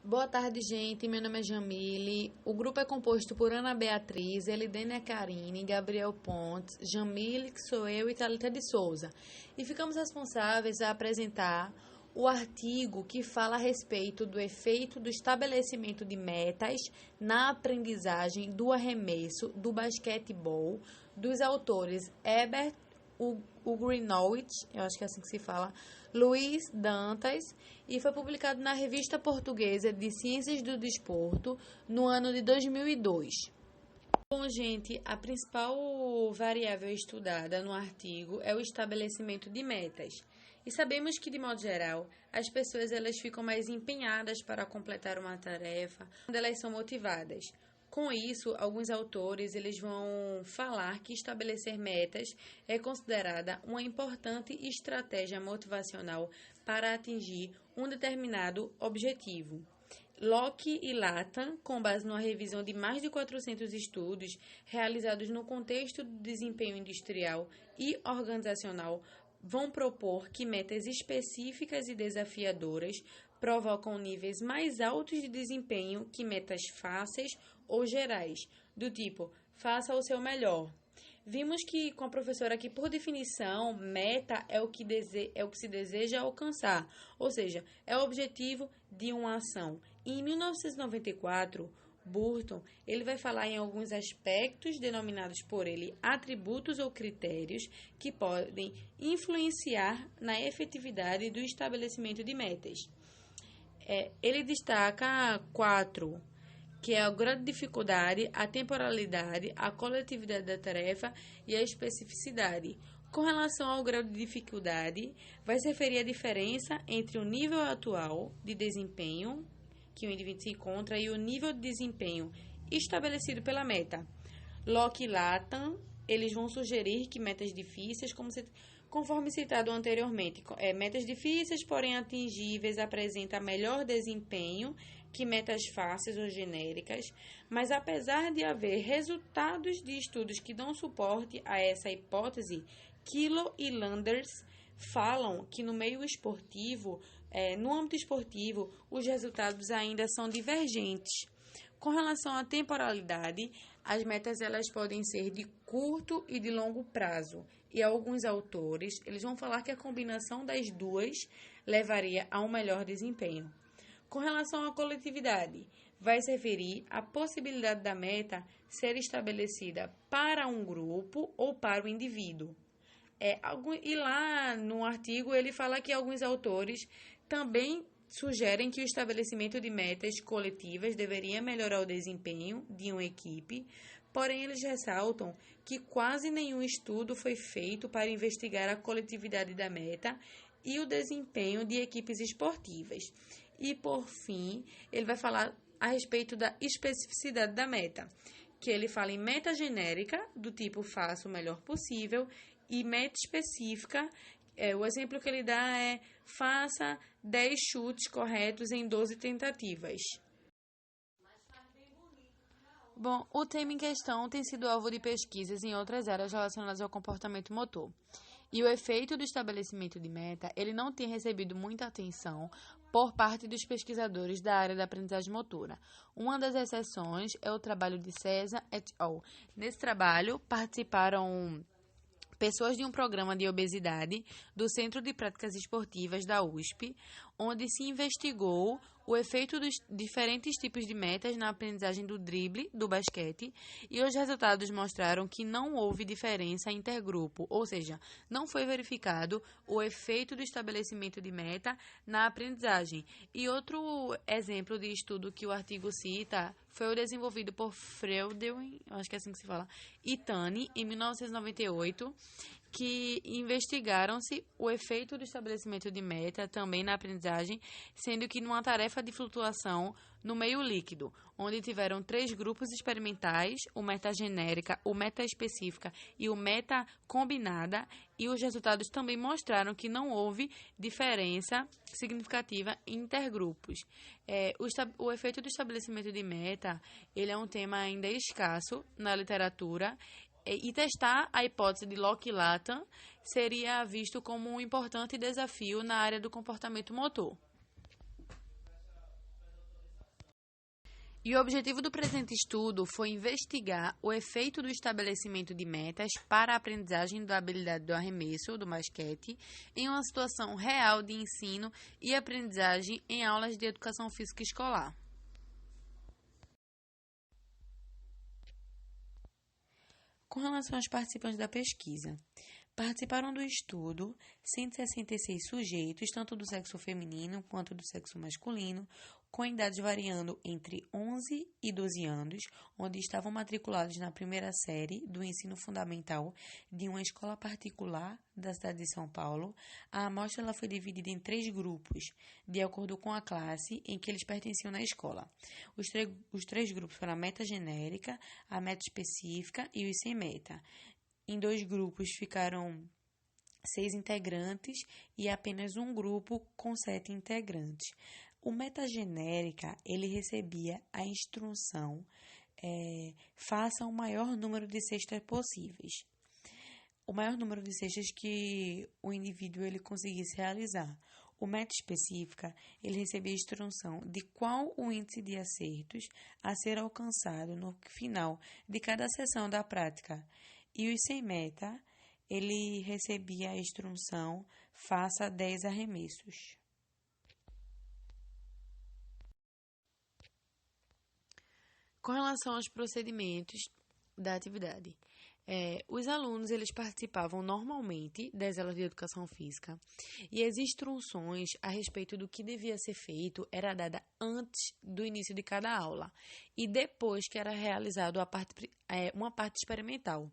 Boa tarde, gente. Meu nome é Jamile. O grupo é composto por Ana Beatriz, Elidênia Karine, Gabriel Pontes, Jamile, que sou eu, e Thalita de Souza. E ficamos responsáveis a apresentar o artigo que fala a respeito do efeito do estabelecimento de metas na aprendizagem do arremesso do basquetebol, dos autores Herbert Greenowitz, eu acho que é assim que se fala, Luiz Dantas, e foi publicado na Revista Portuguesa de Ciências do Desporto no ano de 2002. Bom, gente, a principal variável estudada no artigo é o estabelecimento de metas. E sabemos que, de modo geral, as pessoas elas ficam mais empenhadas para completar uma tarefa quando elas são motivadas. Com isso, alguns autores eles vão falar que estabelecer metas é considerada uma importante estratégia motivacional para atingir um determinado objetivo. Locke e Latham, com base numa revisão de mais de 400 estudos realizados no contexto do desempenho industrial e organizacional, vão propor que metas específicas e desafiadoras provocam níveis mais altos de desempenho que metas fáceis ou gerais, do tipo, faça o seu melhor. Vimos que com a professora aqui, por definição, meta é o que se deseja alcançar, ou seja, é o objetivo de uma ação. E em 1994, Burton ele vai falar em alguns aspectos denominados por ele atributos ou critérios que podem influenciar na efetividade do estabelecimento de metas. Ele destaca 4, que é o grau de dificuldade, a temporalidade, a coletividade da tarefa e a especificidade. Com relação ao grau de dificuldade, vai se referir à diferença entre o nível atual de desempenho que o indivíduo se encontra e o nível de desempenho estabelecido pela meta. Locke e Latham, eles vão sugerir que metas difíceis, conforme citado anteriormente, metas difíceis, porém atingíveis, apresentam melhor desempenho que metas fáceis ou genéricas, mas apesar de haver resultados de estudos que dão suporte a essa hipótese, Kilo e Landers falam que no meio esportivo, no âmbito esportivo, os resultados ainda são divergentes. Com relação à temporalidade, as metas elas podem ser de curto e de longo prazo, e alguns autores eles vão falar que a combinação das duas levaria a um melhor desempenho. Com relação à coletividade, vai se referir à possibilidade da meta ser estabelecida para um grupo ou para o indivíduo. E lá no artigo ele fala que alguns autores também sugerem que o estabelecimento de metas coletivas deveria melhorar o desempenho de uma equipe, porém eles ressaltam que quase nenhum estudo foi feito para investigar a coletividade da meta e o desempenho de equipes esportivas. E, por fim, ele vai falar a respeito da especificidade da meta, que ele fala em meta genérica, do tipo faça o melhor possível, e meta específica, o exemplo que ele dá é faça 10 chutes corretos em 12 tentativas. Bom, o tema em questão tem sido alvo de pesquisas em outras áreas relacionadas ao comportamento motor. E o efeito do estabelecimento de meta, ele não tem recebido muita atenção por parte dos pesquisadores da área da aprendizagem motora. Uma das exceções é o trabalho de César et al. Nesse trabalho, participaram pessoas de um programa de obesidade do Centro de Práticas Esportivas da USP, onde se investigou o efeito dos diferentes tipos de metas na aprendizagem do drible do basquete, e os resultados mostraram que não houve diferença intergrupo, ou seja, não foi verificado o efeito do estabelecimento de meta na aprendizagem. E outro exemplo de estudo que o artigo cita foi o desenvolvido por Freudwin, acho que é assim que se fala, e Tani, em 1998, que investigaram-se o efeito do estabelecimento de meta também na aprendizagem, sendo que numa tarefa de flutuação no meio líquido, onde tiveram 3 grupos experimentais, o meta genérica, o meta específica e o meta combinada, e os resultados também mostraram que não houve diferença significativa em intergrupos. O efeito do estabelecimento de meta, ele é um tema ainda escasso na literatura, e testar a hipótese de Locke e Latham seria visto como um importante desafio na área do comportamento motor. E o objetivo do presente estudo foi investigar o efeito do estabelecimento de metas para a aprendizagem da habilidade do arremesso do basquete em uma situação real de ensino e aprendizagem em aulas de educação física escolar. Com relação aos participantes da pesquisa, participaram do estudo 166 sujeitos, tanto do sexo feminino quanto do sexo masculino, com idades variando entre 11 e 12 anos, onde estavam matriculados na primeira série do ensino fundamental de uma escola particular da cidade de São Paulo. A amostra ela foi dividida em 3 grupos, de acordo com a classe em que eles pertenciam na escola. Os três grupos foram a meta genérica, a meta específica e os sem meta. Em 2 grupos ficaram 6 integrantes e apenas um grupo com 7 integrantes. O metagenérica, ele recebia a instrução, faça o maior número de cestas possíveis. O maior número de cestas que o indivíduo ele conseguisse realizar. O meta específica, ele recebia a instrução de qual o índice de acertos a ser alcançado no final de cada sessão da prática. E os sem meta, ele recebia a instrução, faça 10 arremessos. Com relação aos procedimentos da atividade, os alunos eles participavam normalmente das aulas de educação física e as instruções a respeito do que devia ser feito era dada antes do início de cada aula e depois que era realizado uma parte experimental.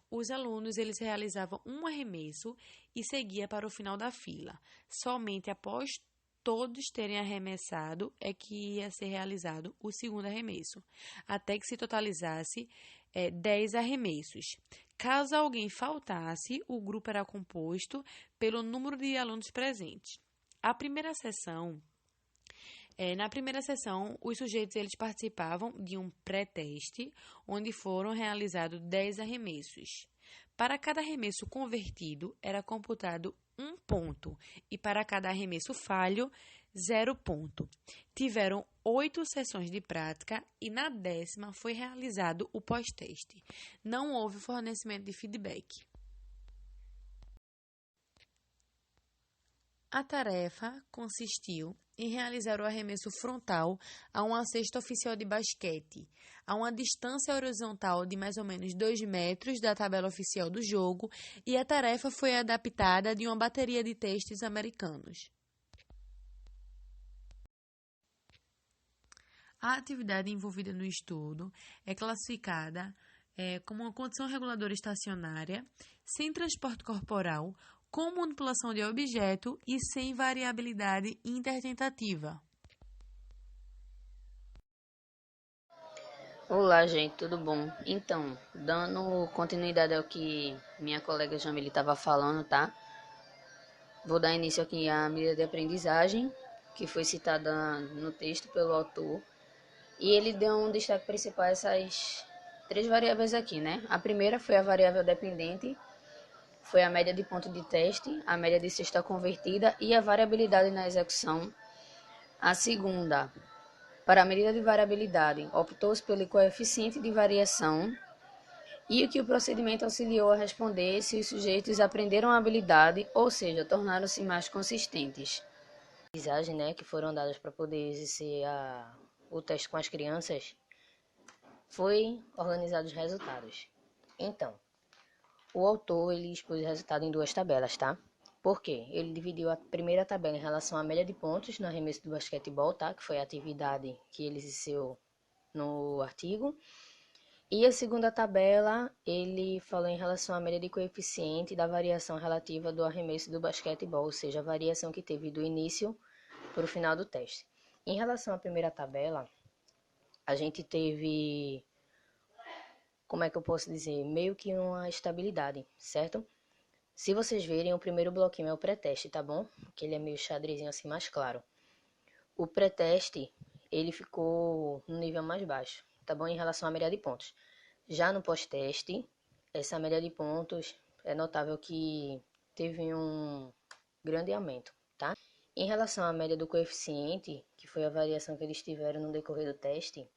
Os alunos eles realizavam um arremesso e seguia para o final da fila. Somente após todos terem arremessado é que ia ser realizado o segundo arremesso, até que se totalizasse 10 arremessos. Caso alguém faltasse, o grupo era composto pelo número de alunos presentes. Na primeira sessão, os sujeitos eles participavam de um pré-teste, onde foram realizados 10 arremessos. Para cada arremesso convertido, era computado 1 ponto, e para cada arremesso falho, 0 ponto. Tiveram 8 sessões de prática e na 10ª foi realizado o pós-teste. Não houve fornecimento de feedback. A tarefa consistiu em realizar o arremesso frontal a uma cesta oficial de basquete, a uma distância horizontal de mais ou menos 2 metros da tabela oficial do jogo, e a tarefa foi adaptada de uma bateria de testes americanos. A atividade envolvida no estudo é classificada como uma condição reguladora estacionária, sem transporte corporal, com manipulação de objeto e sem variabilidade intertentativa. Olá, gente, tudo bom? Então, dando continuidade ao que minha colega Jamile estava falando, tá? Vou dar início aqui à medida de aprendizagem, que foi citada no texto pelo autor, e ele deu um destaque principal a essas 3 variáveis aqui, né? A primeira foi a variável dependente, foi a média de ponto de teste, a média de cesta convertida e a variabilidade na execução. A segunda, para a medida de variabilidade, optou-se pelo coeficiente de variação e o que o procedimento auxiliou a responder se os sujeitos aprenderam a habilidade, ou seja, tornaram-se mais consistentes. Aprendizagem, né, que foram dadas para poder exercer o teste com as crianças, foi organizado os resultados. Então, o autor ele expôs o resultado em 2 tabelas, tá? Por quê? Ele dividiu a primeira tabela em relação à média de pontos no arremesso do basquetebol, tá? Que foi a atividade que ele exerceu no artigo. E a segunda tabela, ele falou em relação à média de coeficiente da variação relativa do arremesso do basquetebol, ou seja, a variação que teve do início para o final do teste. Em relação à primeira tabela, a gente teve, como é que eu posso dizer, meio que uma estabilidade, certo? Se vocês verem, o primeiro bloquinho é o pré-teste, tá bom? Que ele é meio xadrezinho assim mais claro. O pré-teste, ele ficou no nível mais baixo, tá bom? Em relação à média de pontos. Já no pós-teste, essa média de pontos é notável que teve um grande aumento, tá? Em relação à média do coeficiente, que foi a variação que eles tiveram no decorrer do teste,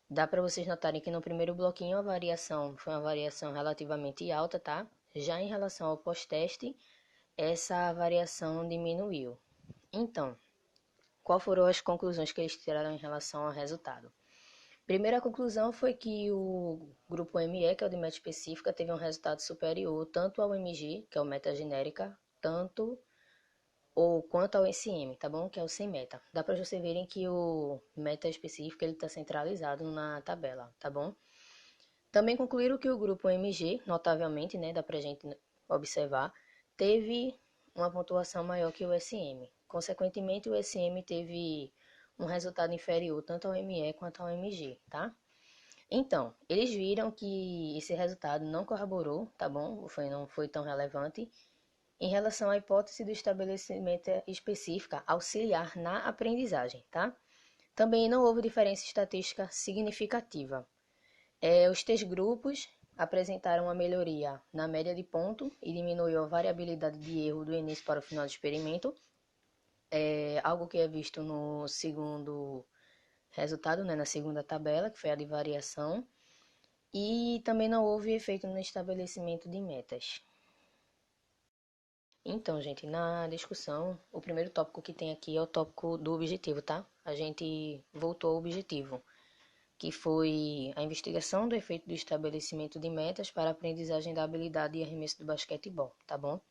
Dá para vocês notarem que no primeiro bloquinho a variação foi uma variação relativamente alta, tá? Já em relação ao pós-teste, essa variação diminuiu. Então, quais foram as conclusões que eles tiraram em relação ao resultado? Primeira conclusão foi que o grupo ME, que é o de meta específica, teve um resultado superior tanto ao MG, que é o meta genérica, tanto ou quanto ao SM, tá bom? Que é o sem meta. Dá para vocês verem que o meta específico ele está centralizado na tabela, tá bom? Também concluíram que o grupo MG, notavelmente, né, dá pra gente observar, teve uma pontuação maior que o SM. Consequentemente, o SM teve um resultado inferior tanto ao ME quanto ao MG, tá? Então, eles viram que esse resultado não corroborou, tá bom? Não foi tão relevante em relação à hipótese do estabelecimento específica auxiliar na aprendizagem, tá? Também não houve diferença estatística significativa. Os três grupos apresentaram uma melhoria na média de ponto e diminuiu a variabilidade de erro do início para o final do experimento, algo que é visto no segundo resultado, né, na segunda tabela, que foi a de variação, e também não houve efeito no estabelecimento de metas. Então, gente, na discussão, o primeiro tópico que tem aqui é o tópico do objetivo, tá? A gente voltou ao objetivo, que foi a investigação do efeito do estabelecimento de metas para a aprendizagem da habilidade e arremesso do basquetebol, tá bom?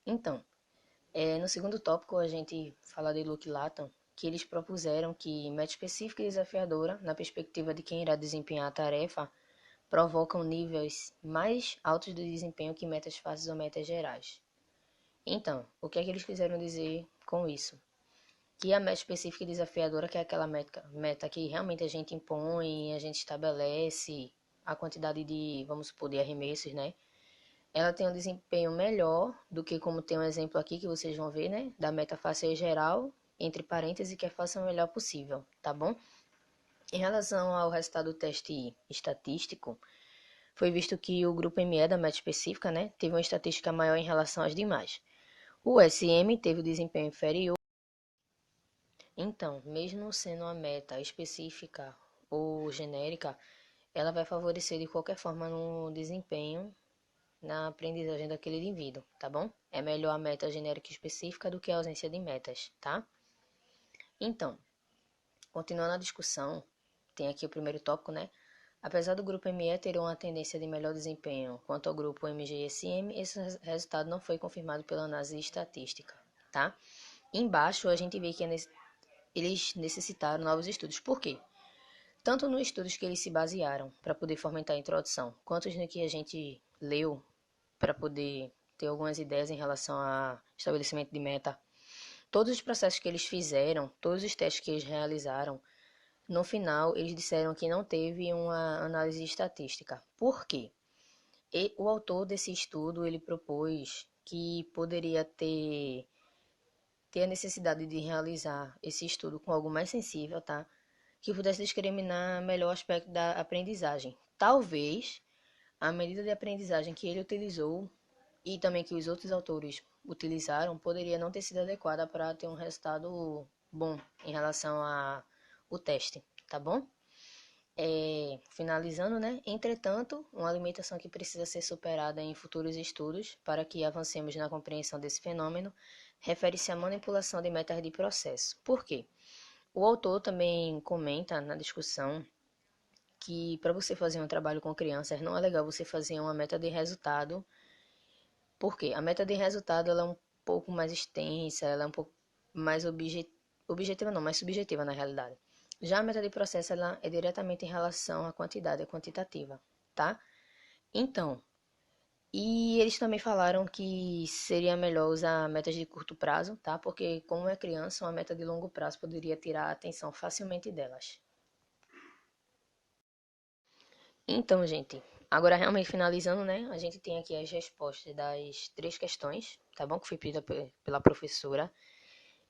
Então, no segundo tópico, a gente fala de Luke e Latham, que eles propuseram que meta específica e desafiadora, na perspectiva de quem irá desempenhar a tarefa, provocam níveis mais altos de desempenho que metas fáceis ou metas gerais. Então, o que é que eles quiseram dizer com isso? Que a meta específica e desafiadora, que é aquela meta que realmente a gente impõe, a gente estabelece a quantidade de, vamos supor, de arremessos, né? Ela tem um desempenho melhor do que, como tem um exemplo aqui que vocês vão ver, né? Da meta fácil e geral, entre parênteses, que é faça o melhor possível, tá bom? Em relação ao resultado do teste estatístico, foi visto que o grupo ME da meta específica, né, teve uma estatística maior em relação às demais. O SM teve o desempenho inferior. Então, mesmo sendo uma meta específica ou genérica, ela vai favorecer de qualquer forma no desempenho, na aprendizagem daquele indivíduo, tá bom? É melhor a meta genérica específica do que a ausência de metas, tá? Então, continuando a discussão, tem aqui o primeiro tópico, né? Apesar do grupo ME ter uma tendência de melhor desempenho quanto ao grupo MG e SM, esse resultado não foi confirmado pela análise estatística, tá? Embaixo a gente vê que eles necessitaram novos estudos. Por quê? Tanto nos estudos que eles se basearam para poder fomentar a introdução, quanto no que a gente leu para poder ter algumas ideias em relação a estabelecimento de meta, todos os processos que eles fizeram, todos os testes que eles realizaram, no final eles disseram que não teve uma análise estatística. Por quê? O autor desse estudo ele propôs que poderia ter a necessidade de realizar esse estudo com algo mais sensível, tá? Que pudesse discriminar melhor o aspecto da aprendizagem. Talvez a medida de aprendizagem que ele utilizou e também que os outros autores utilizaram poderia não ter sido adequada para ter um resultado bom em relação ao teste, tá bom? Finalizando, né? Entretanto, uma limitação que precisa ser superada em futuros estudos para que avancemos na compreensão desse fenômeno refere-se à manipulação de metas de processo. Por quê? O autor também comenta na discussão que para você fazer um trabalho com crianças não é legal você fazer uma meta de resultado, porque a meta de resultado ela é um pouco mais extensa, ela é um pouco mais objetiva não, mais subjetiva na realidade. Já a meta de processo ela é diretamente em relação à quantidade, é quantitativa, tá? Então, e eles também falaram que seria melhor usar metas de curto prazo, tá? Porque como é criança, uma meta de longo prazo poderia tirar a atenção facilmente delas. Então, gente, agora realmente finalizando, né? A gente tem aqui as respostas das três questões, tá bom? Que foi pedida pela professora.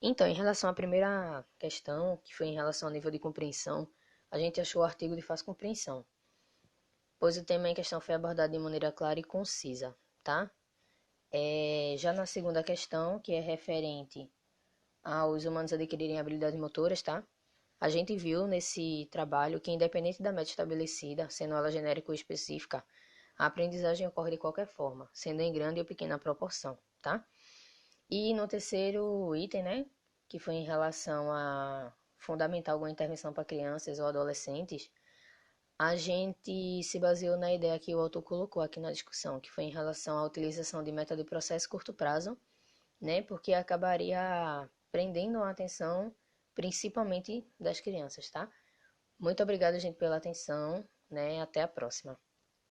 Então, em relação à primeira questão, que foi em relação ao nível de compreensão, a gente achou o artigo de fácil compreensão, pois o tema em questão foi abordado de maneira clara e concisa, tá? Já na segunda questão, que é referente aos humanos adquirirem habilidades motoras, tá? A gente viu nesse trabalho que, independente da meta estabelecida, sendo ela genérica ou específica, a aprendizagem ocorre de qualquer forma, sendo em grande ou pequena proporção, tá? E no terceiro item, né, que foi em relação a fundamentar alguma intervenção para crianças ou adolescentes, a gente se baseou na ideia que o autor colocou aqui na discussão, que foi em relação à utilização de meta de processo curto prazo, né, porque acabaria prendendo a atenção principalmente das crianças, tá? Muito obrigada, gente, pela atenção, né? Até a próxima.